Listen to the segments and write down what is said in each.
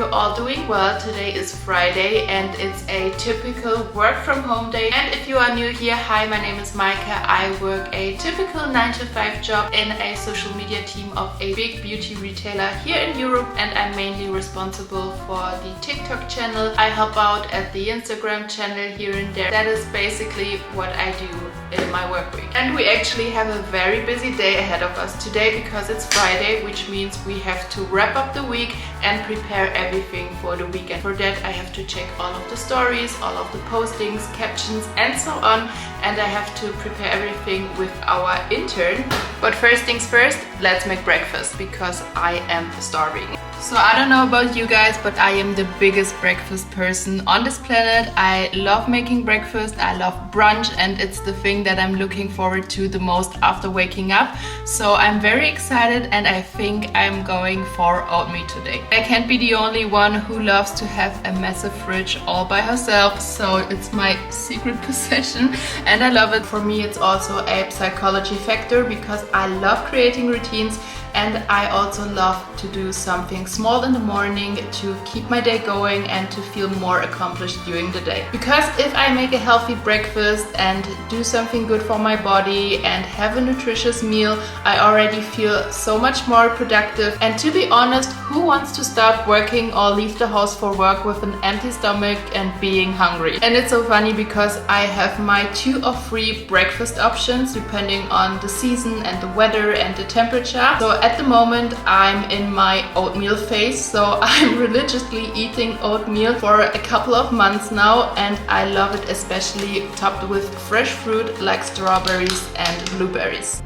you're all doing well. Today is Friday and it's a typical work from home day. And if you are new here, hi, my name is Maike. I work a typical 9-to-5 job in a social media team of a big beauty retailer here in Europe, and I'm mainly responsible for the TikTok channel. I help out at the Instagram channel here and there. That is basically what I do in my work week. And we actually have a very busy day ahead of us today because it's Friday, which means we have to wrap up the week and prepare everything for the weekend. For that I have to check all of the stories, all of the postings, captions and so on, and I have to prepare everything with our intern. But first things first, let's make breakfast because I am starving. So I don't know about you guys, but I am the biggest breakfast person on this planet. I love making breakfast, I love brunch, and it's the thing that I'm looking forward to the most after waking up. So I'm very excited and I think I'm going for oatmeal today. I can't be the only one who loves to have a massive fridge all by herself, so it's my secret possession and I love it. For me it's also a psychology factor because I love creating routines. And I also love to do something small in the morning to keep my day going and to feel more accomplished during the day. Because if I make a healthy breakfast and do something good for my body and have a nutritious meal, I already feel so much more productive. And to be honest, who wants to start working or leave the house for work with an empty stomach and being hungry? And it's so funny because I have my 2 or 3 breakfast options depending on the season and the weather and the temperature. So at the moment I'm in my oatmeal phase, so I'm religiously eating oatmeal for a couple of months now and I love it, especially topped with fresh fruit like strawberries and blueberries.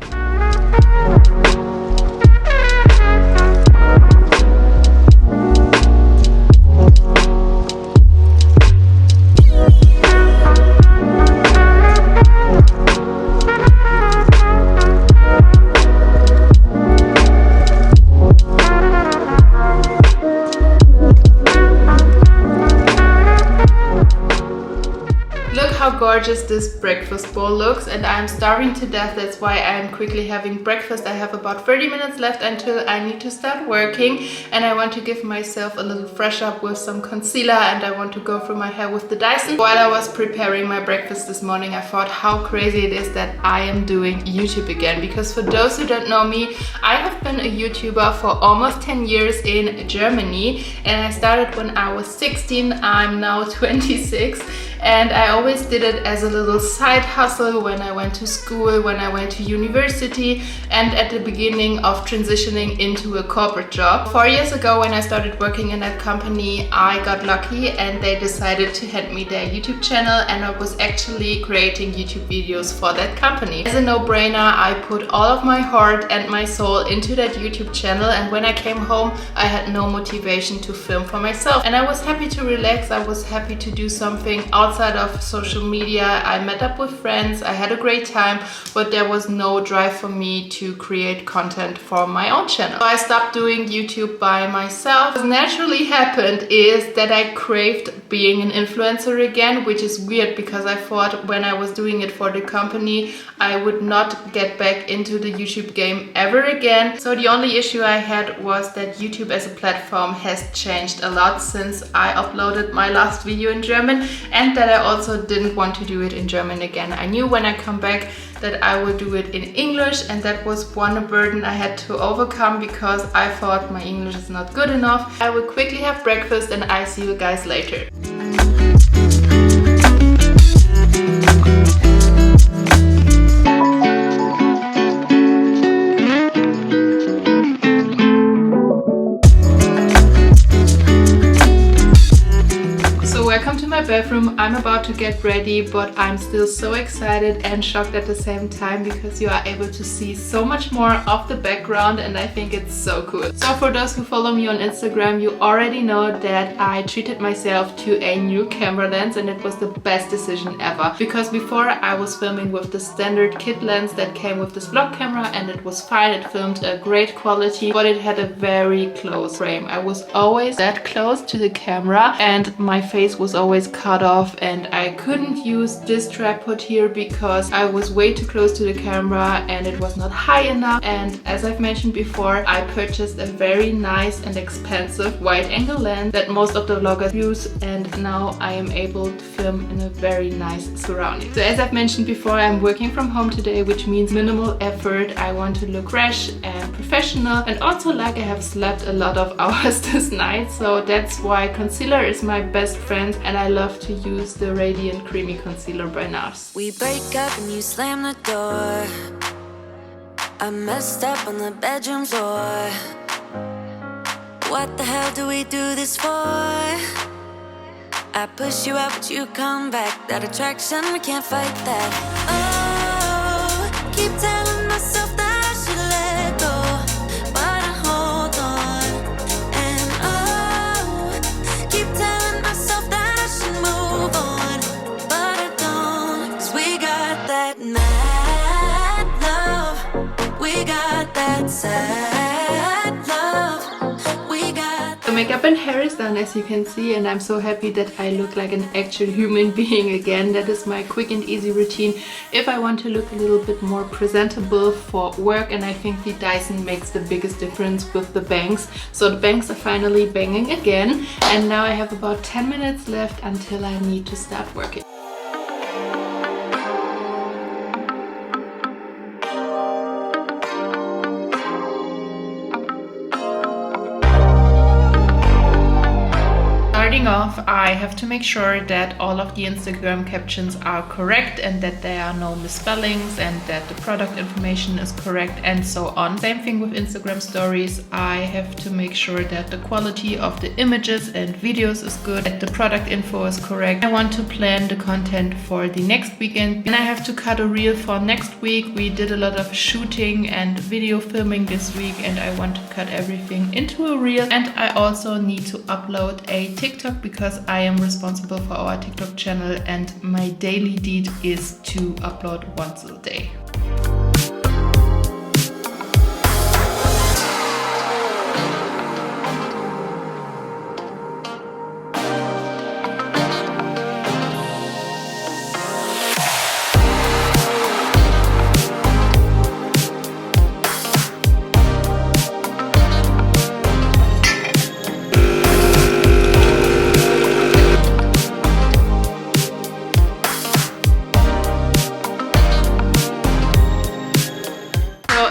How gorgeous this breakfast bowl looks, and I'm starving to death. That's why I'm quickly having breakfast. I have about 30 minutes left until I need to start working, and I want to give myself a little fresh up with some concealer, and I want to go through my hair with the Dyson. While I was preparing my breakfast this morning, I thought how crazy it is that I am doing YouTube again, because for those who don't know me, I have been a YouTuber for almost 10 years in Germany, and I started when I was 16. I'm now 26. And I always did it as a little side hustle when I went to school, when I went to university, and at the beginning of transitioning into a corporate job. 4 years ago when I started working in that company, I got lucky and they decided to hand me their YouTube channel, and I was actually creating YouTube videos for that company. As a no-brainer, I put all of my heart and my soul into that YouTube channel, and when I came home I had no motivation to film for myself. And I was happy to relax, I was happy to do something outside of social media. I met up with friends, I had a great time, but there was no drive for me to create content for my own channel. So I stopped doing YouTube by myself. What naturally happened is that I craved being an influencer again, which is weird because I thought when I was doing it for the company I would not get back into the YouTube game ever again. So the only issue I had was that YouTube as a platform has changed a lot since I uploaded my last video in German, and that I also didn't want to do it in German again. I knew when I come back that I would do it in English, and that was one burden I had to overcome because I thought my English is not good enough. I will quickly have breakfast and I see you guys later. Welcome to my bathroom. I'm about to get ready, but I'm still so excited and shocked at the same time because you are able to see so much more of the background, and I think it's so cool. So for those who follow me on Instagram, you already know that I treated myself to a new camera lens, and it was the best decision ever. Because before I was filming with the standard kit lens that came with this vlog camera, and it was fine, it filmed a great quality, but it had a very close frame. I was always that close to the camera and my face was always cut off and and I couldn't use this tripod here because I was way too close to the camera and it was not high enough. And as I've mentioned before, I purchased a very nice and expensive wide angle lens that most of the vloggers use, and now I am able to film in a very nice surrounding. So as I've mentioned before, I'm working from home today, which means minimal effort. I want to look fresh and professional, and also like I have slept a lot of hours this night, so that's why concealer is my best friend, and I love to use the Radiant Creamy Concealer by NARS. We break up and you slam the door. I messed up on the bedroom floor. What the hell do we do this for? I push you out but you come back. That attraction, we can't fight that. Oh, keep telling myself that I should let go, but I hold on. And oh, keep telling myself that I should move on, but I don't. 'Cause we got that mad love, we got that sad love. The makeup and hair is done, as you can see, and I'm so happy that I look like an actual human being again. That is my quick and easy routine if I want to look a little bit more presentable for work, and I think the Dyson makes the biggest difference with the bangs. So the bangs are finally banging again, and now I have about 10 minutes left until I need to start working. Starting off, I have to make sure that all of the Instagram captions are correct and that there are no misspellings and that the product information is correct and so on. Same thing with Instagram stories. I have to make sure that the quality of the images and videos is good, that the product info is correct. I want to plan the content for the next weekend, and I have to cut a reel for next week. We did a lot of shooting and video filming this week, and I want to cut everything into a reel. And I also need to upload a TikTok because I am responsible for our TikTok channel, and my daily deed is to upload once a day.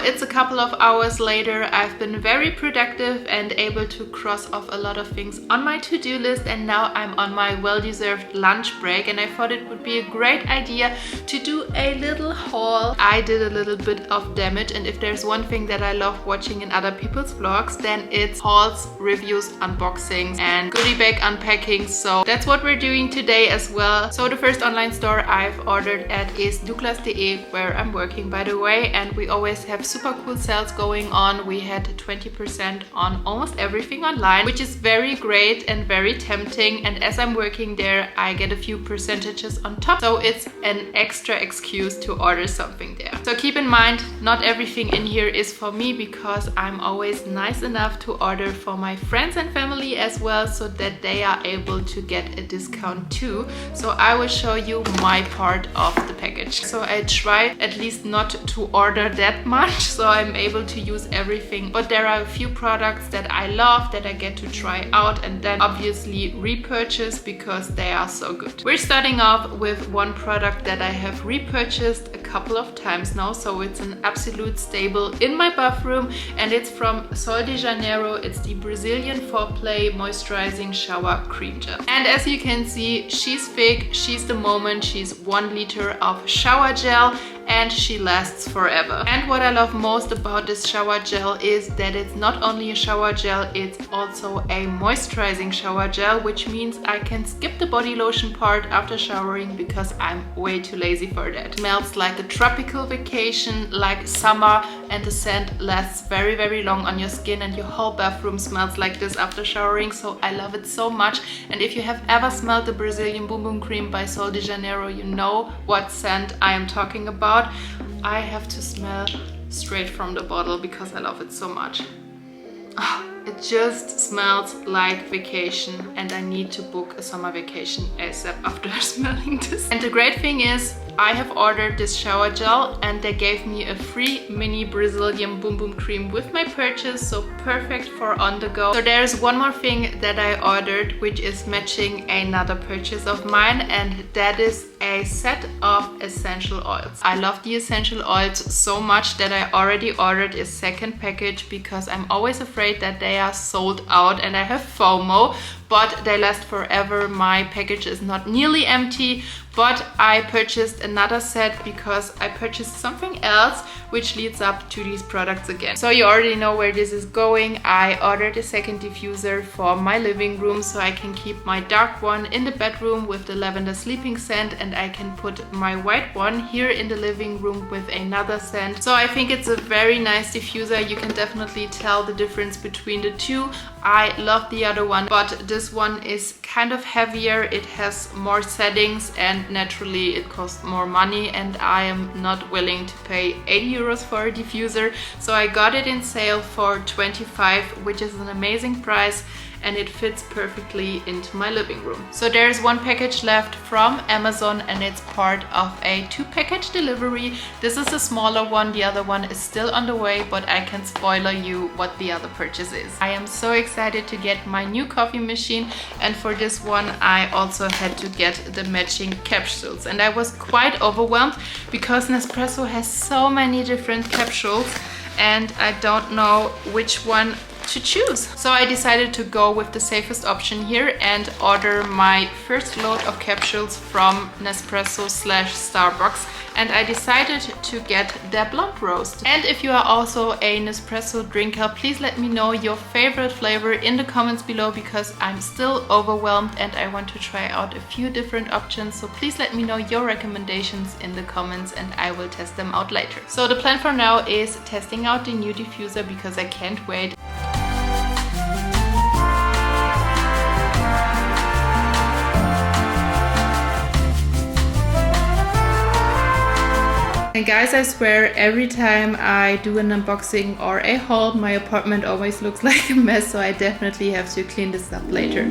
It's a couple of hours later. I've been very productive and able to cross off a lot of things on my to-do list, and now I'm on my well-deserved lunch break, and I thought it would be a great idea to do a little haul. I did a little bit of damage, and if there's one thing that I love watching in other people's vlogs, then it's hauls, reviews, unboxings, and goodie bag unpacking. So that's what we're doing today as well. So the first online store I've ordered at is douglas.de, where I'm working, by the way, and we always have super cool sales going on. We had 20% on almost everything online, which is very great and very tempting, and as I'm working there I get a few percentages on top, so it's an extra excuse to order something there. So keep in mind, not everything in here is for me, because I'm always nice enough to order for my friends and family as well, so that they are able to get a discount too. So I will show you my part of the package. So I try at least not to order that much, so I'm able to use everything, but there are a few products that I love that I get to try out and then obviously repurchase because they are so good. We're starting off with one product that I have repurchased a couple of times now, so it's an absolute staple in my bathroom, and it's from Sol de Janeiro. It's the Brazilian Foreplay Moisturizing Shower Cream Gel, and as you can see, she's thick, she's the moment, she's 1 liter of shower gel, and she lasts forever. And what I love most about this shower gel is that it's not only a shower gel, it's also a moisturizing shower gel, which means I can skip the body lotion part after showering because I'm way too lazy for that. It smells like a tropical vacation, like summer, and the scent lasts very, very long on your skin, and your whole bathroom smells like this after showering, so I love it so much. And if you have ever smelled the Brazilian Boom Boom Cream by Sol de Janeiro, you know what scent I am talking about. I have to smell straight from the bottle because I love it so much. Oh. It just smells like vacation, and I need to book a summer vacation ASAP after smelling this. And the great thing is, I have ordered this shower gel and they gave me a free mini Brazilian Boom Boom cream with my purchase, so perfect for on the go. So there's one more thing that I ordered, which is matching another purchase of mine, and that is a set of essential oils. I love the essential oils so much that I already ordered a second package because I'm always afraid that they are sold out and I have FOMO, but they last forever. My package is not nearly empty, but I purchased another set because I purchased something else which leads up to these products again. So you already know where this is going. I ordered a second diffuser for my living room so I can keep my dark one in the bedroom with the lavender sleeping scent, and I can put my white one here in the living room with another scent. So I think it's a very nice diffuser. You can definitely tell the difference between the two. I love the other one, but this one is kind of heavier. It has more settings and naturally it costs more money, and I am not willing to pay 80 euros for a diffuser. So I got it in sale for 25, which is an amazing price, and it fits perfectly into my living room. So there's one package left from Amazon and it's part of a 2-package delivery. This is a smaller one, the other one is still on the way, but I can spoiler you what the other purchase is. I am so excited to get my new coffee machine, and for this one I also had to get the matching capsules, and I was quite overwhelmed because Nespresso has so many different capsules and I don't know which one to choose. So I decided to go with the safest option here and order my first load of capsules from Nespresso/Starbucks, and I decided to get their blonde roast. And if you are also a Nespresso drinker, please let me know your favorite flavor in the comments below, because I'm still overwhelmed and I want to try out a few different options. So please let me know your recommendations in the comments and I will test them out later. So the plan for now is testing out the new diffuser because I can't wait. And guys, I swear every time I do an unboxing or a haul, my apartment always looks like a mess, so I definitely have to clean this up later.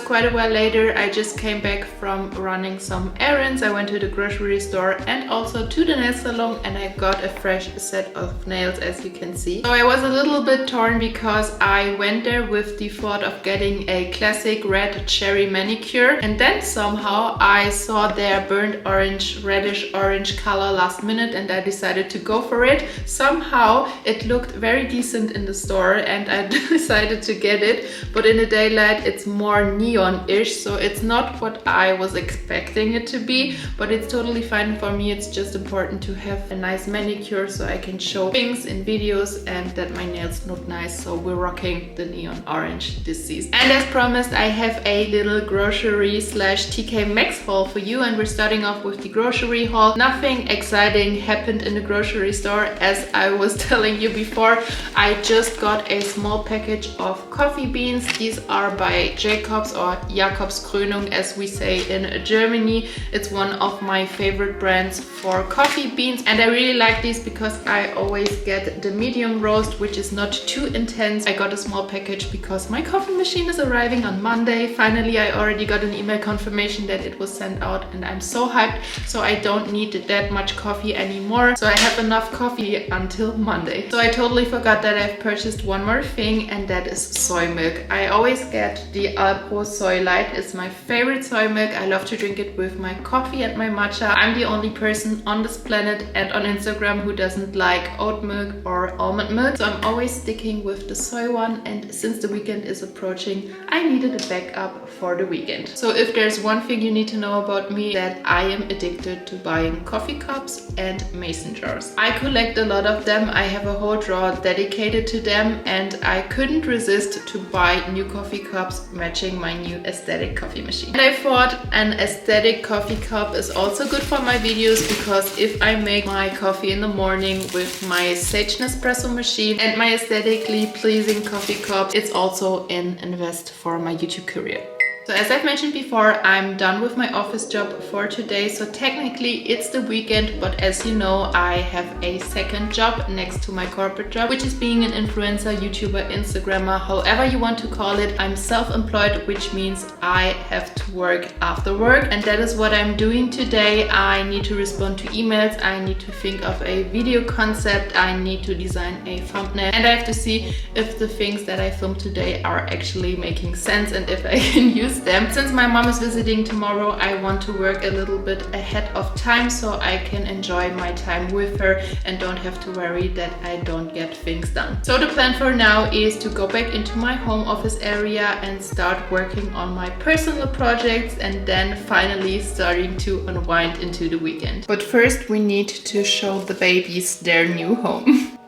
Quite a while later, I just came back from running some errands. I went to the grocery store and also to the nail salon, and I got a fresh set of nails, as you can see. So I was a little bit torn because I went there with the thought of getting a classic red cherry manicure, and then somehow I saw their burnt orange, reddish orange color last minute and I decided to go for it. Somehow it looked very decent in the store and I decided to get it, but in the daylight it's more neon-ish, so it's not what I was expecting it to be, but it's totally fine for me. It's just important to have a nice manicure so I can show things in videos and that my nails look nice. So we're rocking the neon orange this season. And as promised, I have a little grocery/TK Maxx haul for you, and we're starting off with the grocery haul. Nothing exciting happened in the grocery store, as I was telling you before. I just got a small package of coffee beans. These are by Jacobs, or Jakobskrönung as we say in Germany. It's one of my favorite brands for coffee beans, and I really like these because I always get the medium roast, which is not too intense. I got a small package because my coffee machine is arriving on Monday. Finally, I already got an email confirmation that it was sent out and I'm so hyped. So I don't need that much coffee anymore. So I have enough coffee until Monday. So I totally forgot that I've purchased one more thing, and that is soy milk. I always get the Alpro Soy Light. It's my favorite soy milk. I love to drink it with my coffee and my matcha. I'm the only person on this planet and on Instagram who doesn't like oat milk or almond milk, so I'm always sticking with the soy one, and since the weekend is approaching, I needed a backup for the weekend. So if there's one thing you need to know about me, that I am addicted to buying coffee cups and mason jars. I collect a lot of them. I have a whole drawer dedicated to them, and I couldn't resist to buy new coffee cups matching my new aesthetic coffee machine. And I thought an aesthetic coffee cup is also good for my videos, because if I make my coffee in the morning with my Sage Nespresso machine and my aesthetically pleasing coffee cup, it's also an invest for my YouTube career. So as I've mentioned before, I'm done with my office job for today. So technically it's the weekend, but as you know, I have a second job next to my corporate job, which is being an influencer, YouTuber, Instagrammer, however you want to call it. I'm self-employed, which means I have to work after work, and that is what I'm doing today. I need to respond to emails, I need to think of a video concept, I need to design a thumbnail, and I have to see if the things that I filmed today are actually making sense and if I can use them. Since my mom is visiting tomorrow, I want to work a little bit ahead of time so I can enjoy my time with her and don't have to worry that I don't get things done. So the plan for now is to go back into my home office area and start working on my personal projects, and then finally starting to unwind into the weekend. But first we need to show the babies their new home.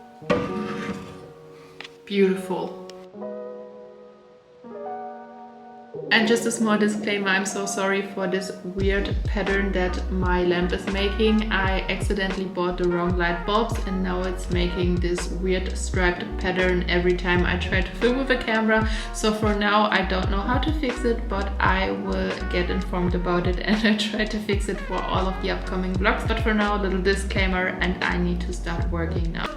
Beautiful. And just a small disclaimer, I'm so sorry for this weird pattern that my lamp is making. I accidentally bought the wrong light bulbs and now it's making this weird striped pattern every time I try to film with a camera. So for now I don't know how to fix it, but I will get informed about it and I try to fix it for all of the upcoming vlogs. But for now, a little disclaimer, and I need to start working now.